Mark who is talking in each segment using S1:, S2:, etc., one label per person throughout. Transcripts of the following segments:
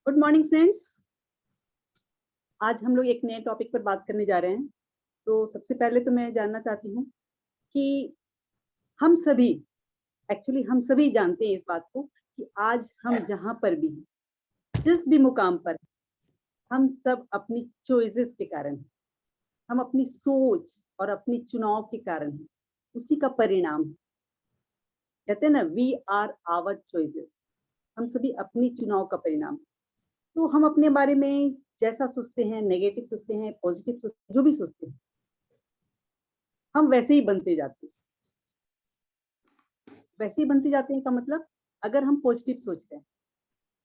S1: Good morning friends. आज हम लोग एक नए टॉपिक पर बात करने जा रहे हैं। तो सबसे पहले तो मैं जानना चाहती हूँ कि हम सभी हम सभी जानते हैं इस बात को कि आज हम जहाँ पर भी हैं, जिस भी मुकाम पर हैं, हम सब अपनी चॉइसेस के कारण हैं। हम अपनी सोच और अपनी चुनाव के कारण हैं। उसी का परिणाम है। कहते हैं ना, वी आर आवर चॉइसेस। हम सभी अपनी चुनाव का परिणाम है। तो हम अपने बारे में जैसा सोचते हैं, नेगेटिव सोचते हैं, पॉजिटिव सोचते हैं, जो भी सोचते हैं, हम वैसे ही बनते जाते हैं। वैसे ही बनते जाते हैं का मतलब, अगर हम पॉजिटिव सोचते हैं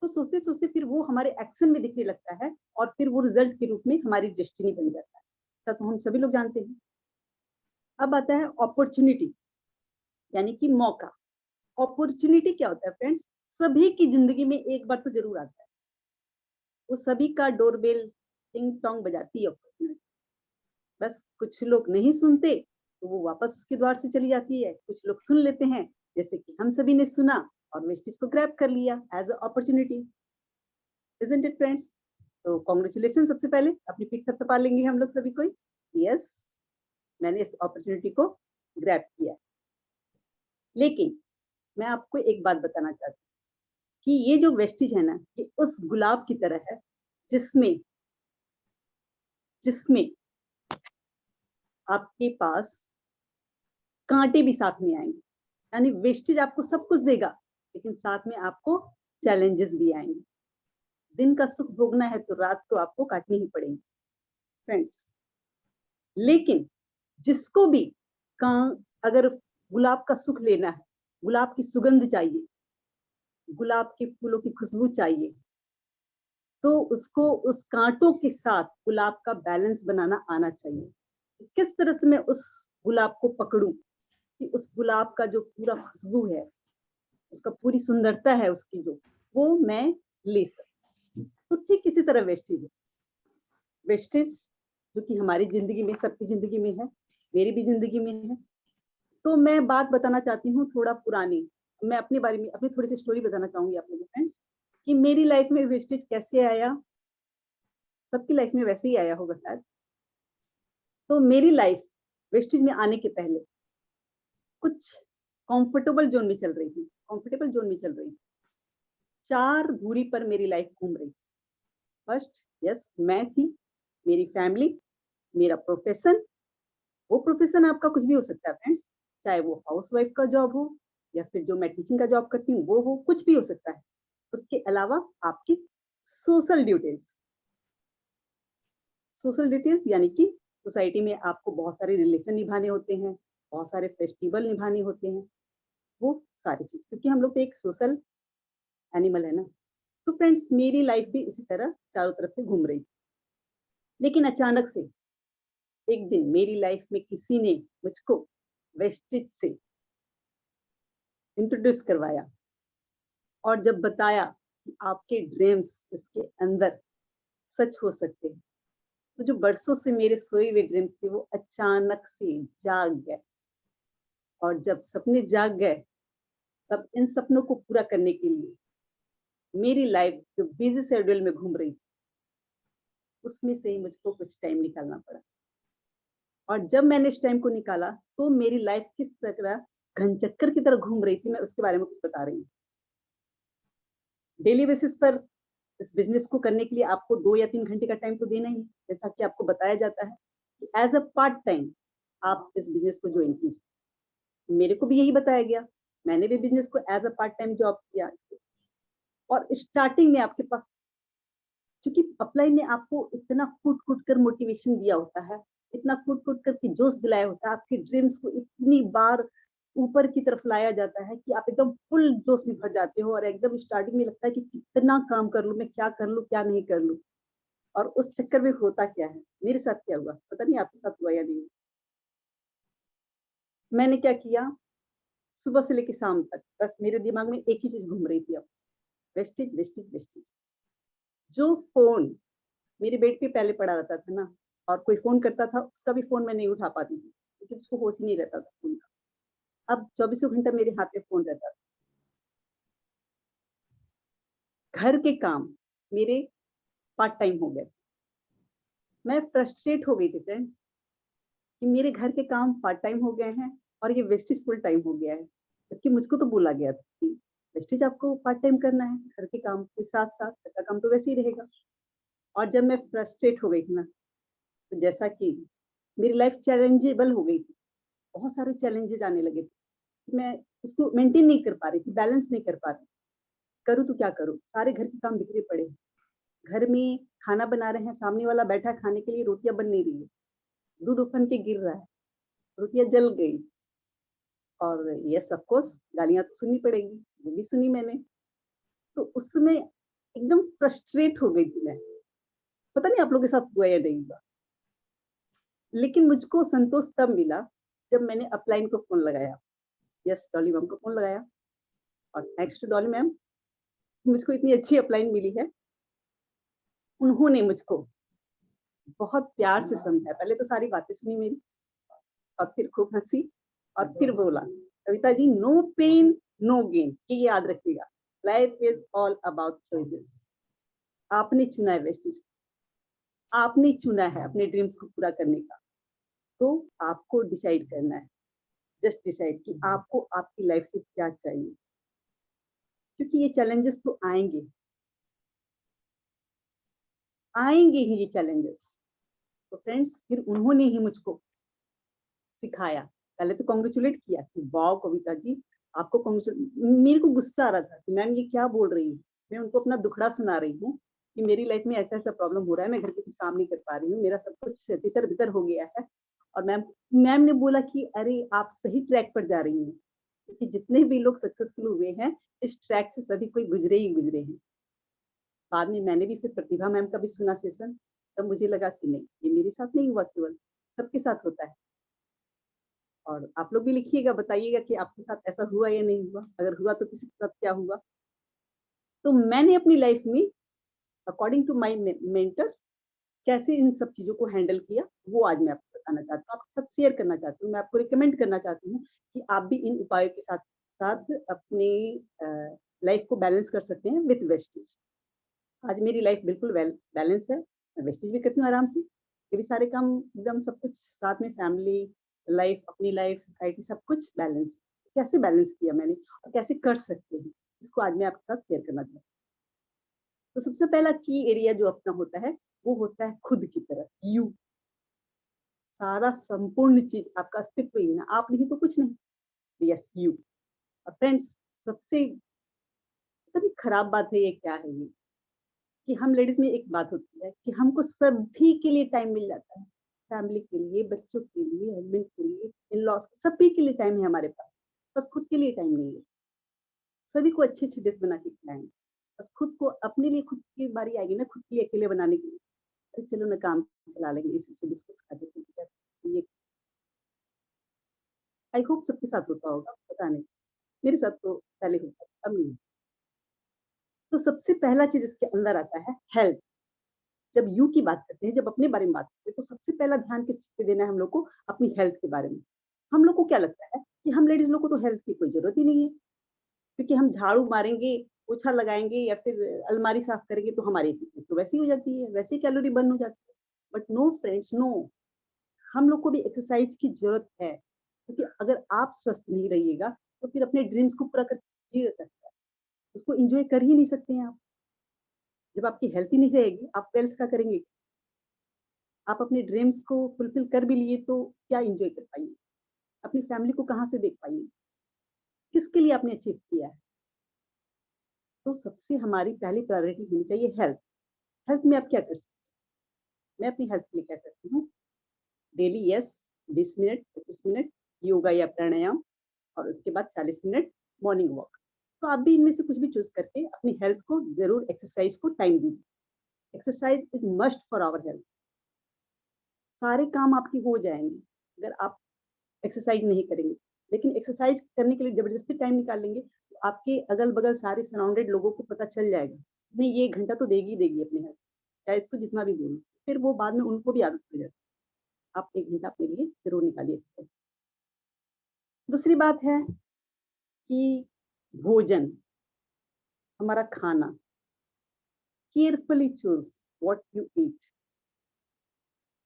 S1: तो सोचते सोचते फिर वो हमारे एक्शन में दिखने लगता है और फिर वो रिजल्ट के रूप में हमारी डेस्टिनी बन जाता है। तो हम सभी लोग जानते हैं। अब आता है अपॉर्चुनिटी, यानी कि मौका। अपॉर्चुनिटी क्या होता है फ्रेंड्स? सभी की जिंदगी में एक बार तो जरूर आता है। वो सभी का डोरबेल टिंग टोंग बजाती है अपॉर्चुनिटी। बस कुछ लोग नहीं सुनते तो वो वापस उसके द्वार से चली जाती है। कुछ लोग सुन लेते हैं, जैसे कि हम सभी ने सुना और वेस्टेज को ग्रैब कर लिया as a opportunity. Isn't it friends? तो कॉन्ग्रेचुलेशन, सबसे पहले अपनी पीठ थपथपा लेंगे हम लोग सभी कोई। यस, मैंने इस अपॉर्चुनिटी को ग्रैब किया। लेकिन मैं आपको एक बात बताना चाहती हूँ कि ये जो वेस्टेज है ना, ये उस गुलाब की तरह है जिसमें जिसमें आपके पास कांटे भी साथ में आएंगे। यानी वेस्टेज आपको सब कुछ देगा, लेकिन साथ में आपको चैलेंजेस भी आएंगे। दिन का सुख भोगना है तो रात को आपको काटनी ही पड़ेगी फ्रेंड्स। लेकिन जिसको भी का अगर गुलाब का सुख लेना है, गुलाब की सुगंध चाहिए, गुलाब के फूलों की खुशबू चाहिए, तो उसको उस कांटों के साथ गुलाब का बैलेंस बनाना आना चाहिए। किस तरह से मैं उस गुलाब को पकड़ूं कि उस गुलाब का जो पूरा खुशबू है, उसका पूरी सुंदरता है उसकी, जो वो मैं ले सकूं। तो ठीक इसी तरह वेस्टेज है। वेस्टेज जो कि हमारी जिंदगी में, सबकी जिंदगी में है, मेरी भी जिंदगी में है। तो मैं बात बताना चाहती हूँ थोड़ा पुरानी। मैं अपने बारे में अपनी थोड़ी सी स्टोरी बताना चाहूंगी आप लोगों फ्रेंड्स, कि मेरी लाइफ में वेस्टेज कैसे आया। सबकी लाइफ में वैसे ही आया होगा शायद। तो मेरी लाइफ वेस्टेज में आने के पहले कुछ कंफर्टेबल जोन में चल रही थी। कंफर्टेबल जोन में चल रही थी। चार दूरी पर मेरी लाइफ घूम रही थी। फर्स्ट, यस, मैं थी, मेरी फैमिली, मेरा प्रोफेशन। वो प्रोफेशन आपका कुछ भी हो सकता है फ्रेंड्स, चाहे वो हाउसवाइफ का जॉब हो या फिर जो मैं टीचिंग का जॉब करती हूँ वो हो, कुछ भी हो सकता है। उसके अलावा आपकी सोशल ड्यूटीज। सोशल ड्यूटीज यानी कि सोसाइटी में आपको बहुत सारे रिलेशन निभाने होते हैं, बहुत सारे फेस्टिवल निभाने होते हैं, वो सारी चीज, क्योंकि हम लोग तो एक सोशल एनिमल है ना। तो फ्रेंड्स, मेरी लाइफ भी इसी तरह चारों तरफ से घूम रही थी। लेकिन अचानक से एक दिन मेरी लाइफ में किसी ने मुझको वेस्टेज से इंट्रोड्यूस करवाया और जब बताया कि आपके ड्रीम्स इसके अंदर सच हो सकते हैं, तो जो बरसों से मेरे सोए हुए ड्रीम्स थे वो अचानक से जाग गए। और जब सपने जाग गए, तब इन सपनों को पूरा करने के लिए मेरी लाइफ जो बिजी शेड्यूल में घूम रही थी, उसमें से ही मुझको कुछ टाइम निकालना पड़ा। और जब मैंने इस टाइम को निकाला तो मेरी लाइफ किस तरह घनचक्कर की तरह घूम रही थी, मैं उसके बारे में कुछ बता रही हूँ। डेली बेसिस पर इस बिजनेस को करने के लिए आपको 2 या 3 घंटे का टाइम तो देना ही, जैसा कि आपको बताया जाता है कि एज अ पार्ट टाइम आप इस बिजनेस को ज्वाइन कीजिए। मेरे को भी यही बताया गया। मैंने भी बिजनेस को as a part time job किया इसको। और स्टार्टिंग में आपके पास, क्योंकि अपलाइन ने आपको इतना कूट कूट कर मोटिवेशन दिया होता है, इतना कूट कूट कर के जोश दिलाया होता है, आपके ड्रीम्स को इतनी बार ऊपर की तरफ लाया जाता है कि आप एकदम फुल जोश में भर जाते हो और एकदम स्टार्टिंग में लगता है कि कितना काम कर लूं, मैं क्या कर लूं, क्या नहीं कर लूं। और उस चक्कर में होता क्या है, मेरे साथ क्या हुआ पता नहीं आपके साथ हुआ या नहीं। मैंने क्या किया, सुबह से लेकर शाम तक बस मेरे दिमाग में एक ही चीज घूम रही थी, अब वेस्टेज वेस्टेज वेस्टेज। जो फोन मेरे बेड पे पहले पड़ा रहता था ना, और कोई फोन करता था उसका भी फोन मैं नहीं उठा पाती थी क्योंकि उसको होश ही नहीं रहता था फोन का। अब 24 घंटा मेरे हाथ में फोन रहता था। घर के काम, मेरे पार्ट टाइम हो गए। मैं फ्रस्ट्रेट हो गई थी फ्रेंड्स कि मेरे घर के काम पार्ट टाइम हो गए हैं और ये वेस्टेज फुल टाइम हो गया है। जबकि मुझको तो बोला गया था कि वेस्टेज आपको पार्ट टाइम करना है, घर के काम के साथ-साथ घर का काम तो वैसे ही रहेगा। और जब मैं फ्रस्ट्रेट हो गई थी ना, तो जैसा कि मेरी लाइफ चैलेंजेबल हो गई थी, बहुत सारे चैलेंजेज़ आने लगे थे। मैं इसको मेंटेन नहीं कर पा रही थी, बैलेंस नहीं कर पा रही। करूँ तो क्या करूँ? सारे घर के काम बिखरे पड़े हैं। घर में खाना बना रहे हैं, सामने वाला बैठा है खाने के लिए, रोटियाँ बन नहीं रही है, दूध उफन के गिर रहा है, रोटियाँ जल गई और येस ऑफ कोर्स गालियाँ तो सुननी पड़ेगी, वो भी सुनी मैंने। तो उस समय एकदम फ्रस्ट्रेट हो गई थी मैं। पता नहीं आप लोगों के साथ हुआ या नहीं हुआ? लेकिन मुझको संतोष तब मिला जब मैंने अपलाइन को फ़ोन लगाया। यस, डॉली मैम को फ़ोन लगाया और थैंक्स टू डॉली मैम, मुझको इतनी अच्छी अपलाइन मिली है। उन्होंने मुझको बहुत प्यार से समझाया। पहले तो सारी बातें सुनी मेरी और फिर खूब हँसी और फिर बोला, "Kavita ji, no pain, no gain, ये याद रखिएगा। Life is all about choices. आपने चुना है वेस्टेज, आपने चुना है अपने ड्रीम्स को पूरा करने का, तो आपको डिसाइड करना है। जस्ट डिसाइड कि आपको आपकी लाइफ से क्या चाहिए, क्योंकि ये चैलेंजेस तो आएँगे, आएँगे ही ये चैलेंजेस। तो फ्रेंड्स फिर उन्होंने ही मुझको सिखाया। पहले तो कांग्रेचुलेट किया कि वाओ कविता जी, आपको मेरे को गुस्सा आ रहा था कि मैम ये क्या बोल रही हैं। मैं उनको अपना दुखड़ा सुना रही हूँ कि मेरी लाइफ में ऐसा-ऐसा प्रॉब्लम हो रहा है, मैं घर पे कुछ काम नहीं कर पा रही हूँ, मेरा सब कुछ तितर-बितर हो गया है। और मैम मैम ने बोला कि अरे आप सही ट्रैक पर जा रही हैं, क्योंकि जितने भी लोग सक्सेसफुल हुए हैं, इस ट्रैक से सभी कोई गुज़रे ही गुज़रे हैं। बाद में मैंने भी फिर प्रतिभा मैम का भी सुना सेशन, तब मुझे लगा कि नहीं, ये मेरे साथ नहीं हुआ केवल, सबके साथ होता है। और आप लोग भी लिखिएगा, बताइएगा कि आपके साथ ऐसा हुआ या नहीं हुआ? अगर हुआ तो किसी के साथ क्या हुआ? तो मैंने अपनी लाइफ में अकॉर्डिंग टू माय मेंटर कैसे इन सब चीज़ों को हैंडल किया, वो आज मैं आपको बताना चाहती हूँ, आपके साथ शेयर करना चाहती हूँ। मैं आपको रिकमेंड करना चाहती हूँ कि आप भी इन उपायों के साथ अपनी लाइफ को बैलेंस कर सकते हैं विथ वेस्टेज। आज मेरी लाइफ बिल्कुल बैलेंस है, मैं वेस्टेज भी करती हूँ आराम से। ये भी सारे काम एकदम सब कुछ साथ में फैमिली, लाइफ, अपनी लाइफ, सोसाइटी सब कुछ बैलेंस। कैसे बैलेंस किया मैंने और कैसे कर सकते हैं, इसको आज मैं आपके साथ शेयर करना चाहती हूँ। तो सबसे पहला की एरिया जो अपना होता है, वो होता है खुद की तरफ, यू। सारा संपूर्ण चीज़ आपका अस्तित्व ही है ना, आप नहीं तो कुछ नहीं। Yes, you. और फ्रेंड्स सबसे पता नहीं खराब बात है ये क्या है ये? कि हम लेडीज़ में एक बात होती है कि हमको सभी के लिए टाइम मिल जाता है। फैमिली के लिए, बच्चों के लिए, हस्बैंड के लिए, इन-लॉज़ सभी के लिए टाइम है हमारे पास। बस खुद के लिए टाइम नहीं है। सभी को अच्छी-अच्छी डिश बना के खिलाएँगे। बस खुद को अपने लिए खुद की बारी आएगी ना खुद के लिए अकेले बनाने की। अरे चलो ना काम चला लेंगे, इसी से डिस्कस कर लेते हैं। ये आई होप सबके साथ होता होगा, पता नहीं। मेरे साथ तो पहले होता था, अब नहीं। तो सबसे पहला चीज़ इसके अंदर आता है हेल्थ। जब यू की बात करते हैं, जब अपने बारे में बात करते हैं, तो सबसे पहला ध्यान किस चीज़ पे देना है हम लोग को? अपनी हेल्थ के बारे में। हम लोग को क्या लगता है कि हम लेडीज़ लोग को तो हेल्थ की कोई ज़रूरत ही नहीं है, क्योंकि हम झाड़ू मारेंगे, पोछा लगाएँगे या फिर अलमारी साफ करेंगे तो हमारी एक्सरसाइज तो वैसे ही हो जाती है, वैसे ही कैलोरी बर्न हो जाती है। बट नो फ्रेंड्स, नो, हम लोग को भी एक्सरसाइज की ज़रूरत है, क्योंकि अगर आप स्वस्थ नहीं रहिएगा, तो फिर अपने ड्रीम्स को पूरा कर जिए कैसे? उसको एन्जॉय कर ही नहीं सकते हैं आप। जब आपकी हेल्थ ही नहीं रहेगी, आप वेल्थ क्या करेंगे? आप अपने ड्रीम्स को फुलफिल कर भी लिए तो क्या एन्जॉय कर पाएँगे? अपनी फैमिली को कहाँ से देख पाएँगे? किसके लिए आपने अचीव किया है? तो सबसे हमारी पहली प्रायोरिटी होनी चाहिए हेल्थ। हेल्थ में आप क्या कर सकते हैं? मैं अपनी हेल्थ के लिए क्या करती हूँ, daily yes 20 minute, 25 minute yoga या प्राणायाम और उसके बाद 40 मिनट मॉर्निंग वॉक। तो आप भी इनमें से कुछ भी चूज़ करके अपनी हेल्थ को ज़रूर एक्सरसाइज़ को टाइम दीजिए। Exercise is must for our health. सारे काम आपके हो जाएँगे, अगर आप एक्सरसाइज़ नहीं करेंगे। लेकिन एक्सरसाइज़ करने के लिए ज़बरदस्ती टाइम निकाल लेंगे, तो आपके अगल-बगल सारे सराउंडेड लोगों को पता चल जाएगा, नहीं ये 1 घंटा तो देगी ही देगी अपने हेल्थ, चाहे इसको जितना भी बोलो। फिर वो बाद में उनको भी आदत पड़ जाती है। आप 1 घंटा अपने लिए ज़रूर निकालिए एक्सरसाइज़। दूसरी बात है कि भोजन, हमारा खाना, carefully choose what you eat.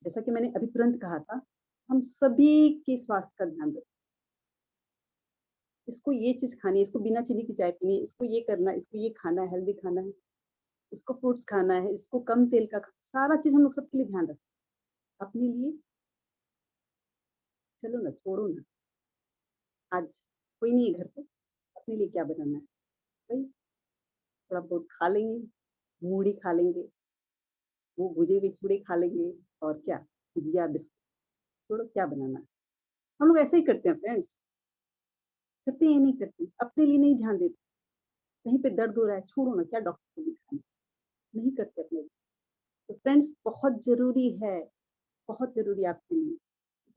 S1: जैसा कि मैंने अभी तुरंत कहा था, हम सभी के स्वास्थ्य का ध्यान रखें। इसको ये चीज खानी है, इसको बिना चीनी की चाय पीनी है, इसको ये करना है, इसको ये खाना है, हेल्दी खाना है, इसको फ्रूट्स खाना है, इसको कम तेल का सारा चीज हम लोग सबके लिए ध्यान रखें। अपने लिए चलो ना, छोड़ो ना, आज कोई नहीं है घर पे, अपने लिए क्या बनाना है भाई, थोड़ा बहुत खा लेंगे, मूढ़ी खा लेंगे, वो भुजे हुए चूड़े खा लेंगे, और क्या, भुजिया बिस्कुट, छोड़ो क्या बनाना है। हम लोग ऐसे ही करते हैं फ्रेंड्स, करते हैं नहीं करते, अपने लिए नहीं ध्यान देते। कहीं पे दर्द हो रहा है, छोड़ो ना, क्या डॉक्टर को दिखाना, नहीं करते अपने लिए। तो फ्रेंड्स बहुत जरूरी है, बहुत जरूरी है आपके लिए,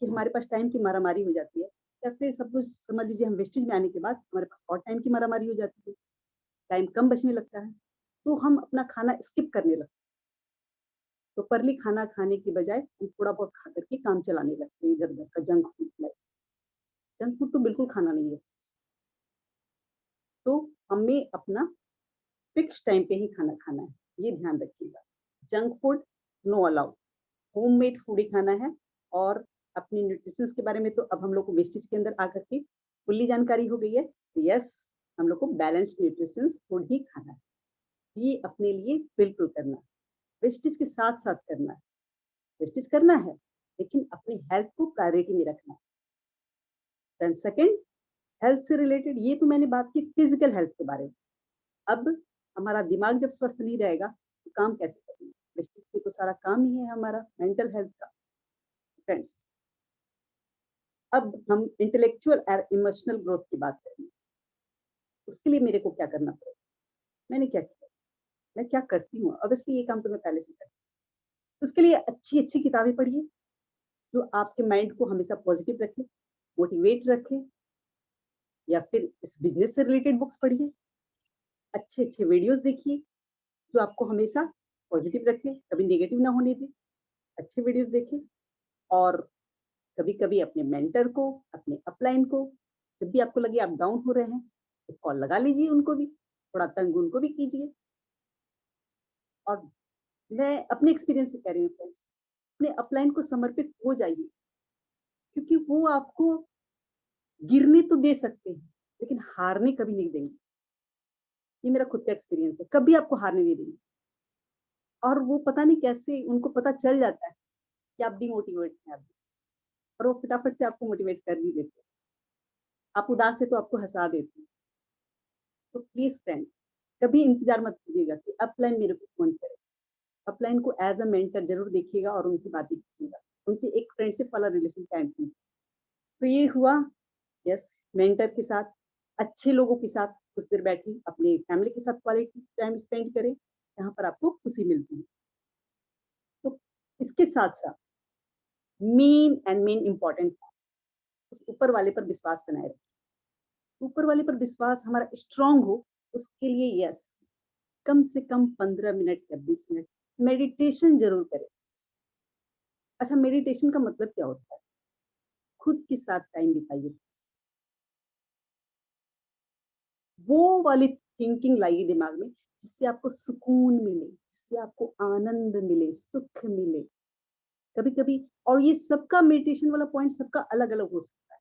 S1: कि हमारे पास टाइम की मारामारी हो जाती है, या फिर सब कुछ समझ लीजिए, हम वेस्टेज में आने के बाद हमारे पास और टाइम की मारामारी हो जाती है, टाइम कम बचने लगता है, तो हम अपना खाना स्किप करने लगते हैं। तो परली खाना खाने की बजाय हम थोड़ा बहुत खा करके काम चलाने लगते हैं, इधर उधर का जंक फूड। जंक फूड तो बिल्कुल खाना नहीं है। तो हमें अपना फिक्स टाइम पे ही खाना खाना है, ये ध्यान रखिएगा। Junk food no allowed, homemade food ही खाना है। और अपनी न्यूट्रिशन के बारे में तो अब हम लोग को वेस्टेज के अंदर आकर के फुल्ली जानकारी हो गई है। यस, हम लोग को बैलेंस्ड न्यूट्रिशन फूड ही खाना है, ये अपने लिए बिल्कुल करना है। वेस्टेज के साथ साथ करना है, वेस्टेज करना है, लेकिन अपनी हेल्थ को प्रायोरिटी में रखना है। सेकंड, हेल्थ से रिलेटेड, ये तो मैंने बात की फिजिकल हेल्थ के बारे में। अब हमारा दिमाग जब स्वस्थ नहीं रहेगा तो काम कैसे करेंगे? वेस्टेज पे तो सारा काम ही है हमारा मेंटल हेल्थ का। फ्रेंड्स, अब हम इंटेलेक्चुअल और इमोशनल ग्रोथ की बात करेंगे। उसके लिए मेरे को क्या करना पड़ेगा? मैंने क्या किया, मैं क्या करती हूँ, ऑब्वियसली ये काम तो मैं पहले से करती हूँ। उसके लिए अच्छी अच्छी किताबें पढ़िए, जो आपके माइंड को हमेशा पॉजिटिव रखे, मोटिवेट रखे, या फिर इस बिजनेस से रिलेटेड बुक्स पढ़िए, अच्छे अच्छे वीडियोस देखिए जो आपको हमेशा पॉजिटिव रखे, कभी नेगेटिव ना होने दे। अच्छे वीडियोस देखें, और कभी कभी अपने मेंटर को, अपने अपलाइन को, जब भी आपको लगे आप डाउन हो रहे हैं, तो कॉल लगा लीजिए, उनको भी थोड़ा तंग उनको भी कीजिए। और मैं अपने एक्सपीरियंस से कह रही हूँ फ्रेंड्स, अपने अपलाइन को समर्पित हो जाइए, क्योंकि वो आपको गिरने तो दे सकते हैं, लेकिन हारने कभी नहीं देंगे। ये मेरा खुद का एक्सपीरियंस है, कभी आपको हारने नहीं देंगे। और वो पता नहीं कैसे उनको पता चल जाता है कि आप डिमोटिवेट हैं अभी, और वो फटाफट से आपको मोटिवेट कर भी देते हैं। आप उदास है तो आपको हंसा देते हैं। तो प्लीज फ्रेंड, कभी इंतजार मत कीजिएगा कि अपलाइन मेरे को फोन करे। अपलाइन को एज अ मेंटर जरूर देखिएगा और उनसे बातें कीजिएगा, उनसे एक फ्रेंडशिप वाला रिलेशन कायम कीजिए। तो ये हुआ, यस, मेंटर के साथ, अच्छे लोगों के साथ कुछ देर बैठिए, अपने फैमिली के साथ क्वालिटी टाइम स्पेंड करें, जहाँ पर आपको खुशी मिलती है। तो इसके साथ साथ मेन इम्पोर्टेंट, उस ऊपर वाले पर विश्वास बनाए रखें। ऊपर वाले पर विश्वास हमारा स्ट्रांग हो, उसके लिए यस, कम से कम 15 मिनट या 20 मिनट मेडिटेशन जरूर करें। अच्छा, मेडिटेशन का मतलब क्या होता है? खुद के साथ टाइम बिताइए, वो वाली थिंकिंग लाइए दिमाग में जिससे आपको सुकून मिले, जिससे आपको आनंद मिले, सुख मिले। कभी कभी, और ये सबका मेडिटेशन वाला पॉइंट सबका अलग अलग हो सकता है।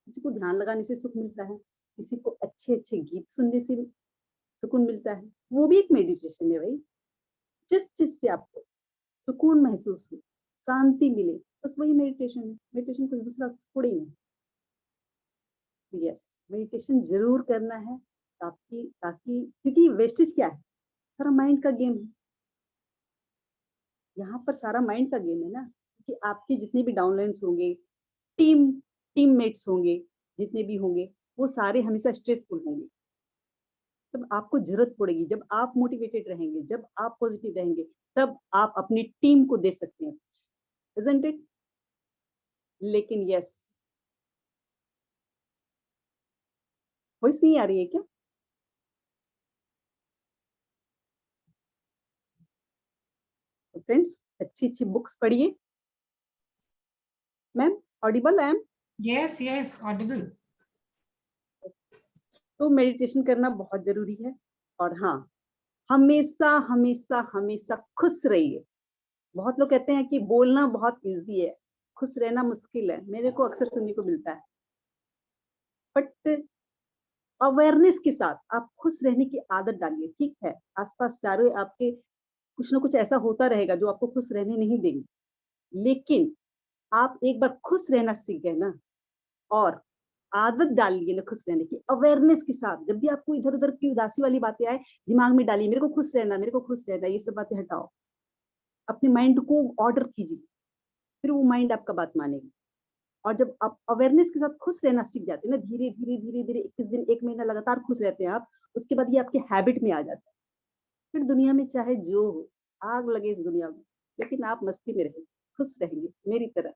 S1: किसी को ध्यान लगाने से सुख मिलता है, किसी को अच्छे अच्छे गीत सुनने से सुकून मिलता है, वो भी एक मेडिटेशन है भाई। जिस चीज से आपको सुकून महसूस हो, शांति मिले, बस वही मेडिटेशन है। मेडिटेशन कुछ दूसरा थोड़ी नहीं। यस, मेडिटेशन जरूर करना है, ताकि ताकि क्योंकि वेस्टेज क्या है, सारा माइंड का गेम है। यहाँ पर सारा माइंड का गेम है ना, कि आपके जितने भी डाउनलाइंस होंगे, टीम टीममेट्स होंगे, जितने भी होंगे, वो सारे हमेशा स्ट्रेसफुल होंगे। तब आपको जरूरत पड़ेगी, जब आप मोटिवेटेड रहेंगे, जब आप पॉजिटिव रहेंगे, तब आप अपनी टीम को दे सकते हैं, इजंट इट? लेकिन यस, वॉइस नहीं आ रही है क्या? तो फ्रेंड्स, अच्छी अच्छी बुक्स पढ़िए। Ma'am, audible I am?
S2: Yes, audible.
S1: तो मेडिटेशन करना बहुत जरूरी है। और हाँ, हमेशा हमेशा हमेशा खुश रहिए। बहुत लोग कहते हैं कि बोलना बहुत इजी है, खुश रहना मुश्किल है, मेरे को अक्सर सुनने को मिलता है। बट अवेयरनेस के साथ आप खुश रहने की आदत डालिए। ठीक है, आसपास चारों आपके कुछ ना कुछ ऐसा होता रहेगा जो आपको खुश रहने नहीं देंगे, लेकिन आप एक बार खुश रहना सीख गए ना, और आदत डाल लिए ना खुश रहने की, अवेयरनेस के साथ जब भी आपको इधर-उधर की उदासी वाली बातें आए, दिमाग में डालिए, मेरे को खुश रहना, मेरे को खुश रहना, ये सब बातें हटाओ। अपने माइंड को ऑर्डर कीजिए, फिर वो माइंड आपका बात मानेगी। और जब आप अवेयरनेस के साथ खुश रहना सीख जाते हैं ना, धीरे-धीरे, धीरे-धीरे 21 दिन, 1 महीना लगातार खुश रहते हैं आप, उसके बाद ये आपके हैबिट में आ जाता है। फिर दुनिया में चाहे जो हो, आग लगे इस दुनिया में, लेकिन आप मस्ती में रहेंगे, खुश रहेंगे, मेरी तरह।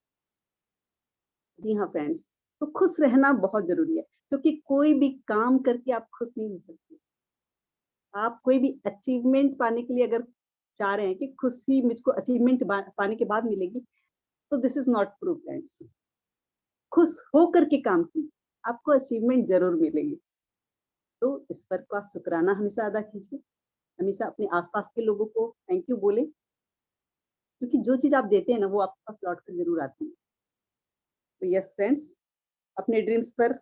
S1: जी हाँ फ्रेंड्स, तो खुश रहना बहुत ज़रूरी है, क्योंकि कोई भी काम करके आप खुश नहीं हो सकते। आप कोई भी अचीवमेंट पाने के लिए अगर चाह रहे हैं कि खुशी मुझको अचीवमेंट पाने के बाद मिलेगी, तो this is not true friends. खुश होकर के काम कीजिए, आपको अचीवमेंट ज़रूर मिलेगी। तो ईश्वर का शुक्राना हमेशा अदा कीजिए, हमेशा अपने आस-पास के लोगों को थैंक यू बोलें, क्योंकि जो चीज़ आप देते हैं ना, वो आपके पास लौट कर ज़रूर आती है। तो यस फ्रेंड्स, अपने ड्रीम्स पर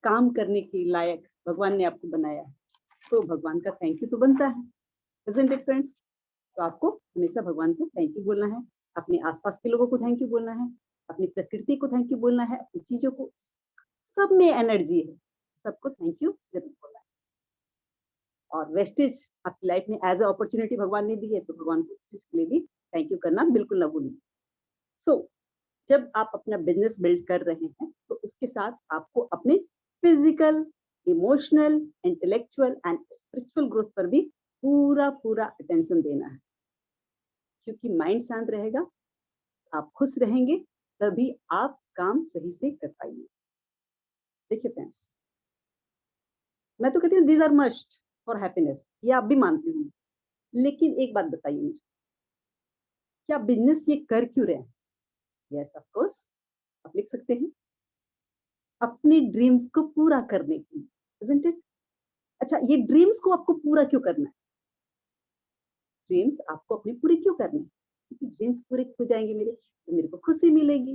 S1: काम करने के लायक भगवान ने आपको बनाया है, तो भगवान का थैंक यू तो बनता है, इज़न्ट इट फ्रेंड्स? तो आपको हमेशा भगवान को थैंक यू बोलना है, अपने आस-पास के लोगों को थैंक यू बोलना है, अपनी प्रकृति को थैंक यू बोलना है, अपनी चीज़ों को, सब में एनर्जी है, सबको थैंक यू ज़रूर बोलना है। और वेस्टेज आपकी लाइफ में एज़ अ अपॉर्च्युनिटी भगवान ने दी है, तो भगवान को इस चीज़ के लिए भी थैंक यू करना बिल्कुल ना भूलिए। सो जब आप अपना बिज़नेस बिल्ड कर रहे हैं, तो उसके साथ आपको अपने physical, emotional, intellectual and spiritual growth पर भी पूरा-पूरा अटेंशन देना है। क्योंकि माइंड शांत रहेगा, आप खुश रहेंगे, तभी आप काम सही से कर पाएँगे। देखिए फ्रेंड्स, मैं तो कहती हूँ these are must for happiness, ये आप भी मानते होंगे। लेकिन एक बात बताइए मुझे, क्या बिज़नेस ये कर क्यों रहे हैं? यस ऑफ कोर्स, आप लिख सकते हैं, अपने ड्रीम्स को पूरा करने के लिए, इज़न्ट इट? अच्छा, ये ड्रीम्स को आपको पूरा क्यों करना है? ड्रीम्स आपको अपने पूरे क्यों करने हैं? क्योंकि ड्रीम्स पूरे हो जाएँगे मेरे, तो मेरे को खुशी मिलेगी,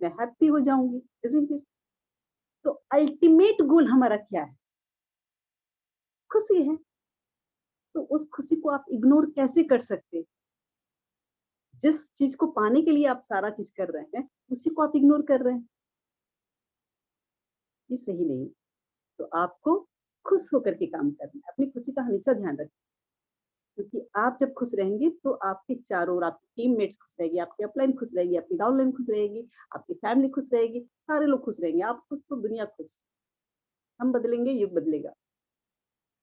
S1: मैं हैप्पी हो जाऊँगी, इज़न्ट इट? तो अल्टीमेट गोल हमारा क्या है? खुशी है, तो उस खुशी को आप इग्नोर कैसे कर सकते हैं? जिस चीज़ को पाने के लिए आप सारा चीज़ कर रहे हैं, उसी को आप इग्नोर कर रहे हैं, ये सही नहीं है। तो आपको खुश होकर के काम करना है, अपनी खुशी का हमेशा ध्यान रखें। क्योंकि आप जब खुश रहेंगे, तो आपके चारों ओर आपकी टीममेट्स खुश रहेगी, आपकी अपलाइन खुश रहेगी, आपकी डाउनलाइन खुश रहेगी, आपकी फैमिली खुश रहेगी, सारे लोग खुश रहेंगे। आप खुश तो दुनिया खुश। हम बदलेंगे, युग बदलेगा।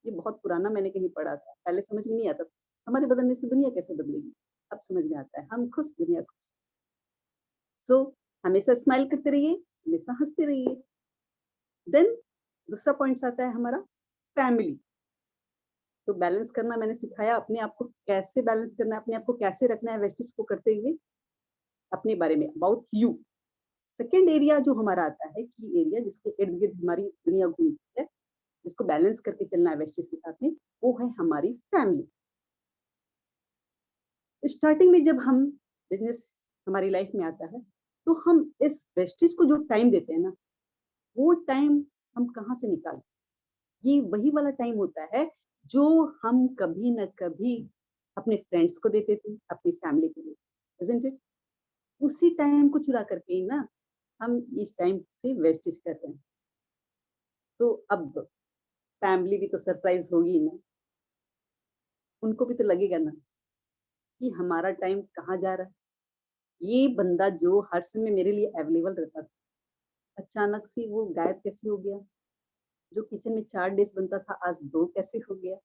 S1: ये बहुत पुराना मैंने कहीं पढ़ा था, पहले समझ में नहीं आता था। हमारे बदलने से दुनिया कैसे बदलेगी? अब समझ में आता है, हम खुश, दुनिया खुश। सो हमेशा स्माइल करते रहिए, हमेशा हँसते रहिए। देन दूसरा पॉइंट्स आता है हमारा फैमिली। तो बैलेंस करना मैंने सिखाया, अपने आप को कैसे बैलेंस करना है, अपने आप को कैसे रखना है वेस्टेज को करते हुए, अपने बारे में अबाउट यू। सेकंड एरिया जो हमारा आता है, की एरिया जिसके इर्द-गिर्द हमारी दुनिया घूमती है, जिसको बैलेंस करके चलना है वेस्टेज के साथ में, वो है हमारी फैमिली। स्टार्टिंग में जब हम बिज़नेस हमारी लाइफ में आता है, तो हम इस वेस्टेज को जो टाइम देते हैं ना, वो टाइम हम कहाँ से निकालें? ये वही वाला टाइम होता है, जो हम कभी न कभी अपने फ्रेंड्स को देते थे, अपनी फैमिली को देते थे, इज़न्ट इट? उसी टाइम को चुरा करके ही ना, हम इस टाइम से वेस्टेज कर रहे हैं। तो अब फैमिली भी तो सरप्राइज़ होगी ना, उनको भी तो लगेगा ना कि हमारा टाइम कहाँ जा रहा है। ये बंदा जो हर समय मेरे लिए अवेलेबल रहता था, अचानक से वो गायब कैसे हो गया? जो किचन में 4 डिश बनता था, आज 2 कैसे हो गया?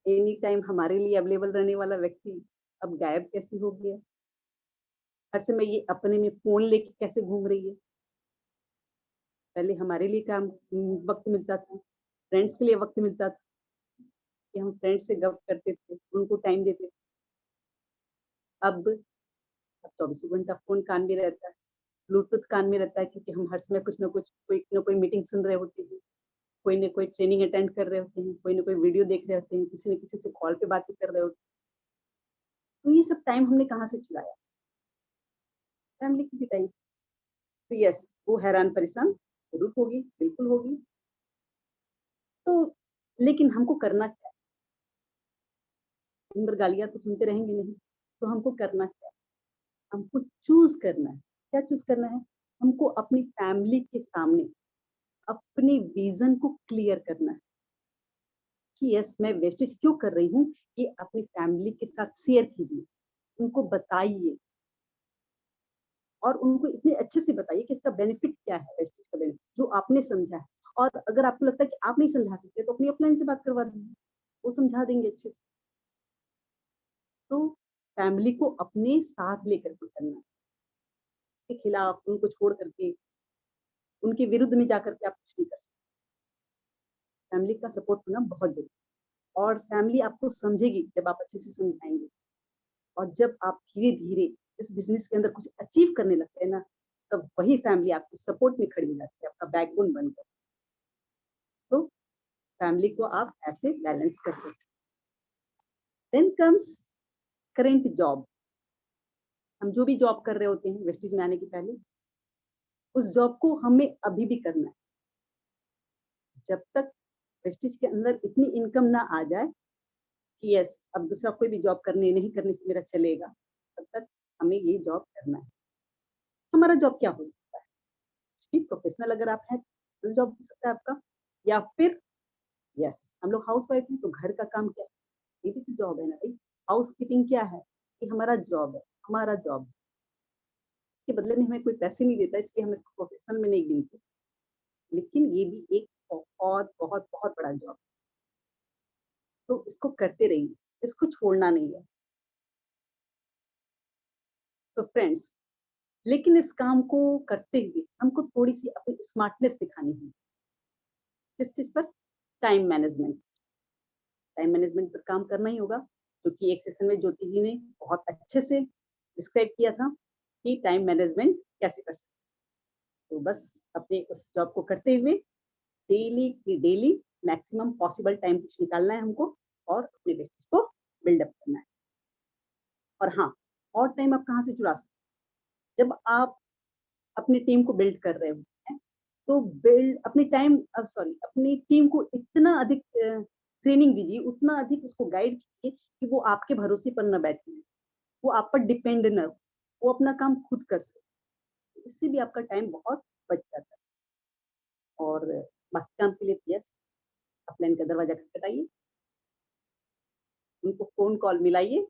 S1: एनी टाइम हमारे लिए अवेलेबल रहने वाला व्यक्ति अब गायब कैसे हो गया? हर समय ये अपने में फ़ोन लेके कैसे घूम रही है? पहले हमारे लिए वक़्त मिलता था, फ्रेंड्स के लिए वक़्त मिलता था कि हम फ्रेंड्स से गप करते थे, उनको टाइम देते थे। अब चौबीसों घंटा फ़ोन कान में रहता है, ब्लूटूथ कान में रहता है, क्योंकि हम हर समय कुछ न कुछ, कोई न कोई मीटिंग सुन रहे होते हैं। कोई न कोई ट्रेनिंग अटेंड कर रहे होते हैं, कोई न कोई वीडियो देख रहे होते हैं, किसी न किसी से कॉल पे बातें कर रहे होते हैं। तो ये सब टाइम हमने कहाँ से चुराया? फैमिली की भी टाइम। तो यस, वो हैरान परेशान ज़रूर होगी, बिल्कुल होगी। तो लेकिन हमको करना क्या है? दिन भर गालियाँ तो सुनते रहेंगे नहीं, तो हमको करना क्या है? हमको चूज़ करना है। क्या चूज़ करना है? हमको अपनी फैमिली के सामने अपने विज़न को क्लियर करना है कि यस, मैं वेस्टेज क्यों कर रही हूँ, ये अपनी फैमिली के साथ शेयर कीजिए, उनको बताइए और उनको इतने अच्छे से बताइए कि इसका बेनिफिट क्या है, वेस्टेज का बेनिफिट, जो आपने समझा है। और अगर आपको लगता है कि आप नहीं समझा सकते, तो अपनी अपलाइन से बात करवा दीजिए, वो समझा देंगे अच्छे से। तो फैमिली को अपने साथ लेकर के चलना है, उसके खिलाफ उनको छोड़ करके, उनके विरुद्ध में जाकर के आप कुछ नहीं कर सकते। फैमिली का सपोर्ट होना बहुत ज़रूरी है और फैमिली आपको समझेगी जब आप अच्छे से समझाएँगे और जब आप धीरे-धीरे इस बिज़नेस के अंदर कुछ अचीव करने लगते हैं ना, तब वही फैमिली आपके सपोर्ट में खड़ी हो जाती है, आपका बैकबोन बनकर। तो फैमिली को आप ऐसे बैलेंस कर सकते हैं। Then comes current job. हम जो भी जॉब कर रहे होते हैं वेस्टेज में आने के पहले, उस जॉब को हमें अभी भी करना है। जब तक वेस्टेज के अंदर इतनी इनकम ना आ जाए कि यस, अब दूसरा कोई भी जॉब नहीं करने से मेरा चलेगा, तब तक हमें ये जॉब करना है। हमारा जॉब क्या हो सकता है? कि प्रोफेशनल अगर आप हैं, प्रोफेशनल जॉब हो सकता है आपका या फिर यस, हम लोग हाउसवाइफ हैं तो घर का काम क्या है? ये भी तो जॉब है ना भाई। हाउसकीपिंग क्या है? ये हमारा जॉब है, हमारा जॉब है। इसके बदले में हमें कोई पैसे नहीं देता, इसलिए हम इसको प्रोफेशनल में नहीं गिनते। लेकिन ये भी एक बहुत, बहुत, बहुत बड़ा जॉब है। तो इसको करते रहिए, इसको छोड़ना नहीं है। तो फ्रेंड्स, लेकिन इस काम को करते हुए हमको थोड़ी-सी अपनी स्मार्टनेस दिखानी है। किस चीज़ पर? Time management. टाइम मैनेजमेंट पर काम करना ही होगा, क्योंकि एक सेशन में ज्योति जी ने बहुत अच्छे से डिस्क्राइब किया था कि टाइम मैनेजमेंट कैसे कर सकते हैं। तो बस अपने उस जॉब को करते हुए डेली की डेली मैक्सिमम पॉसिबल टाइम कुछ निकालना है हमको और अपने बिज़नेस को बिल्ड अप करना है। और हाँ, और टाइम आप कहाँ से चुरा सकते हैं? जब आप अपनी टीम को बिल्ड कर रहे होते हैं, तो अपनी टीम को इतना अधिक ट्रेनिंग दीजिए, उतना अधिक उसको गाइड कीजिए कि वो आपके भरोसे पर ना बैठे, वो आप पर डिपेंड ना हो, वो अपना काम खुद कर सके। इससे भी आपका टाइम बहुत बच जाता है और बाकी काम के लिए यस, अपलाइन का दरवाज़ा खटखटाइए, उनको फ़ोन कॉल मिलाइए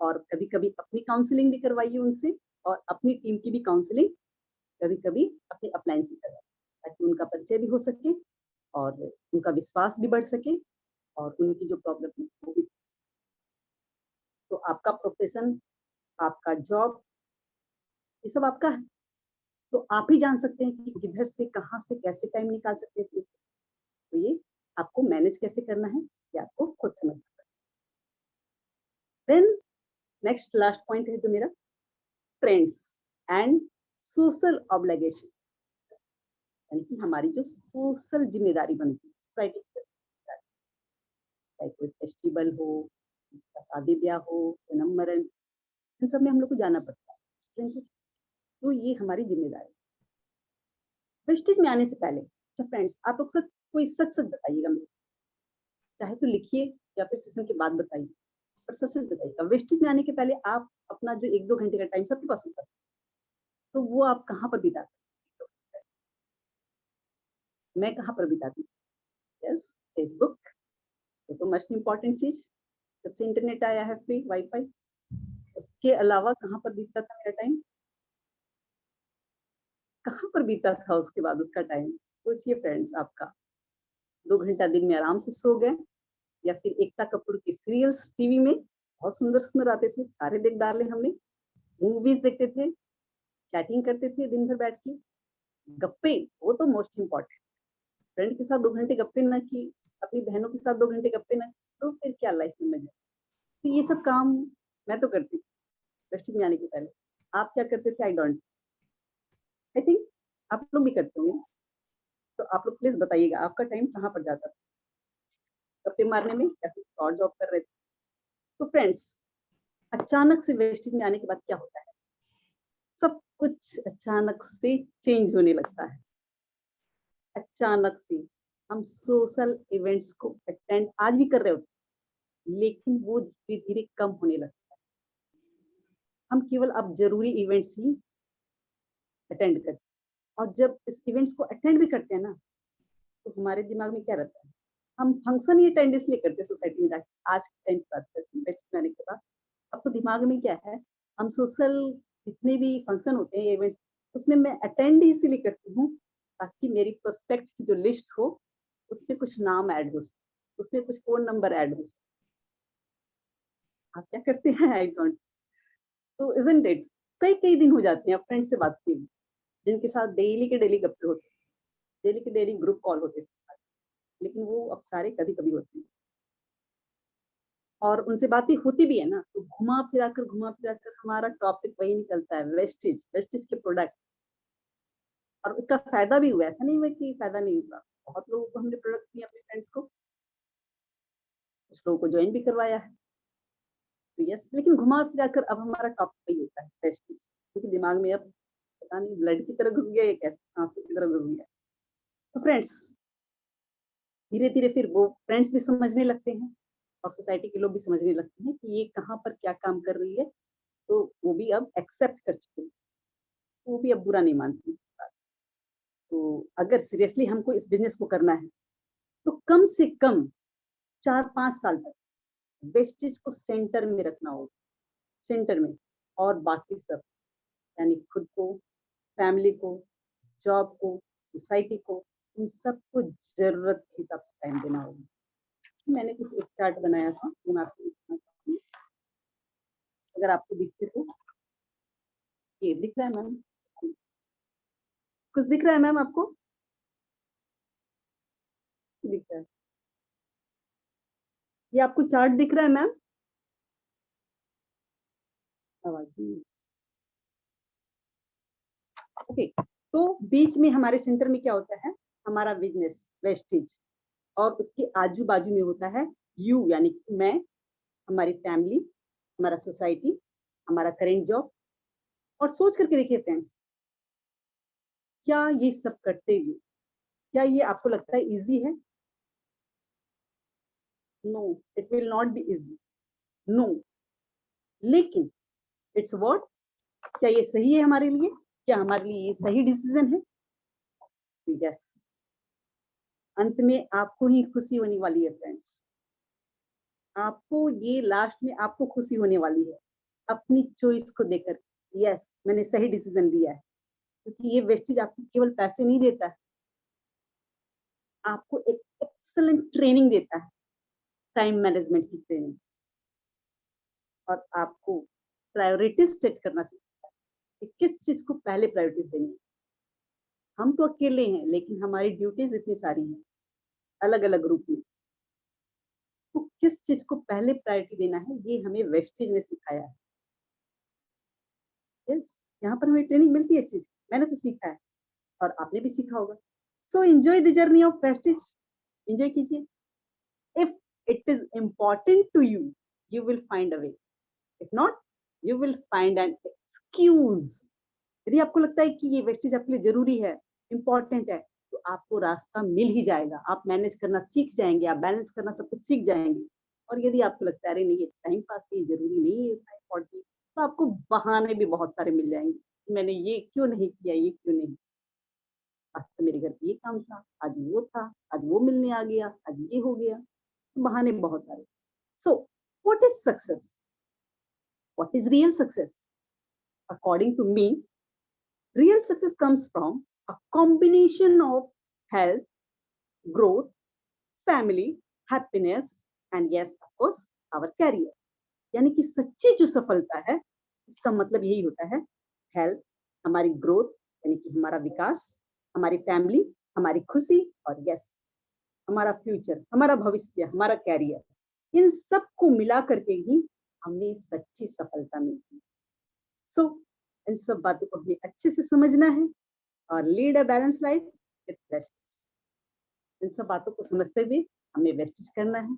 S1: और कभी-कभी अपनी काउंसलिंग भी करवाइए उनसे और अपनी टीम की भी काउंसलिंग कभी-कभी अपने अपलाइन से करवाइए, ताकि उनका परिचय भी हो सके और उनका विश्वास भी बढ़ सके और उनकी जो प्रॉब्लम है वो भी। तो आपका प्रोफ़ेशन, आपका जॉब, ये सब आपका है। तो आप ही जान सकते हैं कि किधर से, कहाँ से, कैसे टाइम निकाल सकते हैं इसमें से। तो ये आपको मैनेज कैसे करना है, ये आपको खुद समझना है। देन नेक्स्ट लास्ट पॉइंट है जो मेरा, फ्रेंड्स एंड सोशल ऑब्लिगेशन, यानी कि हमारी जो सोशल ज़िम्मेदारी बनती है सोसाइटी की, चाहे कोई फेस्टिवल हो, किसी का शादी-ब्याह हो, जन्म-मरण, इन सब में हम लोग को जाना पड़ता है। समझे? तो ये हमारी ज़िम्मेदारी है। वेस्टेज में आने से पहले अच्छा फ्रेंड्स, आप लोग सच कोई सच-सच बताइएगा मुझे, चाहे तो लिखिए या फिर सेशन के बाद बताइए, पर सच-सच बताइएगा। वेस्टेज में आने के पहले आप अपना जो 1-2 घंटे का टाइम सबके पास होता है, तो वो आप कहाँ पर बिताते हैं? मैं कहाँ पर बिताती हूँ? यस, फेसबुक, वो तो मोस्ट इम्पोर्टेंट चीज़, जब से इंटरनेट आया है फ्री वाई-फाई, उसके अलावा कहाँ पर बीतता था मेरा टाइम? कहाँ पर बीता था उसके बाद उसका टाइम? सोचिए फ्रेंड्स आपका, 2 घंटा दिन में आराम से सो गए या फिर एकता कपूर की सीरियल्स टीवी में बहुत सुंदर-सुंदर आते थे, सारे देख डाले हमने, मूवीज़ देखते थे, चैटिंग करते थे दिन भर बैठ के, गप्पे, वो तो मोस्ट इम्पोर्टेंट, फ्रेंड के साथ 2 घंटे गप्पे ना की, अपनी बहनों के साथ 2 घंटे गप्पे ना की, तो फिर क्या लाइफ में मज़ा? तो ये सब काम मैं तो करती थी, वेस्टेज में आने के पहले। आप क्या करते थे? आई डोंट, आई थिंक आप लोग भी करते होंगे ना? तो आप लोग प्लीज बताइएगा आपका टाइम कहाँ पर जाता था, गप्पे मारने में या फिर और जॉब कर रहे थे? तो फ्रेंड्स, अचानक से वेस्टेज में आने के बाद क्या होता है, सब कुछ अचानक से चेंज होने लगता है। अचानक से हम सोशल इवेंट्स को अटेंड आज भी कर रहे होते हैं, लेकिन वो धीरे धीरे कम होने लगता है। हम केवल अब जरूरी इवेंट्स ही अटेंड करते हैं, और जब इस इवेंट्स को अटेंड भी करते हैं ना, तो हमारे दिमाग में क्या रहता है, हम फंक्शन ही अटेंड इसलिए करते हैं सोसाइटी में जाके। आज के टाइम की बात करते हैं, वेस्ट आने के बाद अब तो दिमाग में क्या है, हम सोशल जितने भी फंक्शन होते हैं इवेंट्स, उसमें मैं अटेंड ही इसीलिए करती हूँ ताकि मेरी प्रोस्पेक्ट की जो लिस्ट हो उसमें कुछ नाम ऐड हो सके, उसमें कुछ फोन नंबर ऐड हो सके। आप क्या करते हैं? I don't. तो इजंट इट, कई कई दिन हो जाते हैं फ्रेंड से बात किए हुए, जिनके साथ डेली के डेली गप्पे होते हैं, डेली के डेली ग्रुप कॉल होते थे, लेकिन वो अब सारे कभी कभी होते हैं। और उनसे बातें होती भी है ना, तो घुमा फिरा कर हमारा टॉपिक वही निकलता है, वेस्टेज, वेस्टेज के प्रोडक्ट। और उसका फायदा भी हुआ, ऐसा नहीं हुआ कि फायदा नहीं हुआ। बहुत लोगों को हमने प्रोडक्ट दिए, अपने फ्रेंड्स को, कुछ लोगों को ज्वाइन भी करवाया है। तो यस, लेकिन घुमा फिरा कर अब हमारा टॉपिक वही होता है, वेस्टेज, क्योंकि दिमाग में अब पता नहीं ब्लड की तरह घुस गया या कैसे सांसों की तरह घुस गया। तो फ्रेंड्स, धीरे धीरे फिर वो फ्रेंड्स भी समझने लगते हैं और सोसाइटी के लोग भी समझने लगते हैं कि ये कहाँ पर क्या काम कर रही है, तो वो भी अब एक्सेप्ट कर चुके हैं, वो भी अब बुरा नहीं मानती इस बात। तो अगर सीरियसली हमको इस बिजनेस को करना है, तो कम से कम 4-5 साल तक वेस्टेज को सेंटर में रखना होगा, सेंटर में। और बाकी सब, यानी खुद को, फैमिली को, जॉब को, सोसाइटी को, इन सबको जरूरत के हिसाब से टाइम देना होगा। मैंने कुछ एक चार्ट बनाया था, जो मैं आपको दिखाना चाहूंगी, अगर आपको दिखते तो। ये दिख रहा है मैम? कुछ दिख रहा है मैम आपको? दिख रहा है? ये आपको चार्ट दिख रहा है मैम? आवाज नहीं। ओके, तो बीच में हमारे सेंटर में क्या होता है, हमारा बिजनेस वेस्टेज, और उसके आजू बाजू में होता है यू, यानी मैं, हमारी फैमिली, हमारा सोसाइटी, हमारा करेंट जॉब। और सोच करके देखिए फ्रेंड्स, क्या ये सब करते हुए, क्या ये आपको लगता है इजी है? No, it will not be easy, no. लेकिन इट्स व्हाट, क्या ये सही है हमारे लिए? क्या हमारे लिए ये सही डिसीजन है? यस, अंत में आपको ही खुशी होने वाली है फ्रेंड्स। आपको ये लास्ट में आपको खुशी होने वाली है अपनी चॉइस को देकर। यस, मैंने सही डिसीजन लिया है, क्योंकि ये वेस्टेज आपको केवल पैसे नहीं देता है, आपको एक एक्सलेंट ट्रेनिंग देता है, टाइम मैनेजमेंट की ट्रेनिंग, और आपको प्रायोरिटीज सेट करना सीखता है कि किस चीज को पहले प्रायोरिटीज देनी है। हम तो अकेले हैं, लेकिन हमारी ड्यूटीज इतनी सारी हैं, अलग अलग ग्रुप में। तो किस चीज को पहले प्रायोरिटी देना है, ये हमें वेस्टेज ने सिखाया है। यस, यहाँ पर हमें ट्रेनिंग मिलती है इस चीज, मैंने तो सीखा है और आपने भी सीखा होगा। So enjoy the journey of wastage, enjoy कीजिए। If it is important to you, you will find a way. If not, you will find an excuse. यदि आपको लगता है कि ये वेस्टेज आपके लिए जरूरी है, इंपॉर्टेंट है, तो आपको रास्ता मिल ही जाएगा, आप मैनेज करना सीख जाएंगे, आप बैलेंस करना सब कुछ सीख जाएंगे। और यदि आपको लगता है अरे नहीं, ये टाइम पास नहीं, जरूरी नहीं है, इतना इम्पोर्टेंट, तो आपको बहाने भी बहुत सारे मिल जाएंगे, मैंने ये क्यों नहीं किया, ये क्यों नहीं, आज तो मेरे घर पे ये काम था, आज वो था, आज वो मिलने आ गया, आज ये हो गया, तो बहाने बहुत सारे। So what is success, what is real success? According to me, real success comes from a combination of health, growth, family, happiness, and yes, of course, our career. यानी कि सच्ची जो सफलता है, इसका मतलब यही होता है, हेल्थ, हमारी ग्रोथ, यानी कि हमारा विकास, हमारी फैमिली, हमारी खुशी, और यस, हमारा फ्यूचर, हमारा भविष्य, हमारा कैरियर। इन सब को मिला करके ही हमें सच्ची सफलता मिलती है। सो इन सब बातों को हमें अच्छे से समझना है और lead a balance life with pleasure. इन सब बातों को समझते हुए हमें वेस्टेज करना है,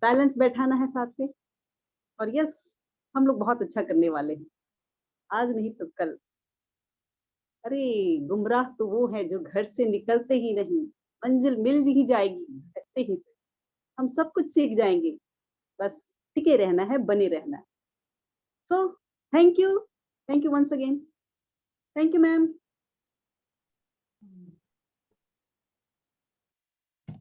S1: बैलेंस बैठाना है साथ में। और यस, हम लोग बहुत अच्छा करने वाले हैं, आज नहीं तो कल। अरे गुमराह तो वो है जो घर से निकलते ही नहीं, मंजिल मिल ही जाएगी कहते ही से। हम सब कुछ सीख जाएंगे, बस टिके रहना है, बने रहना है। So thank you once again. Thank you ma'am.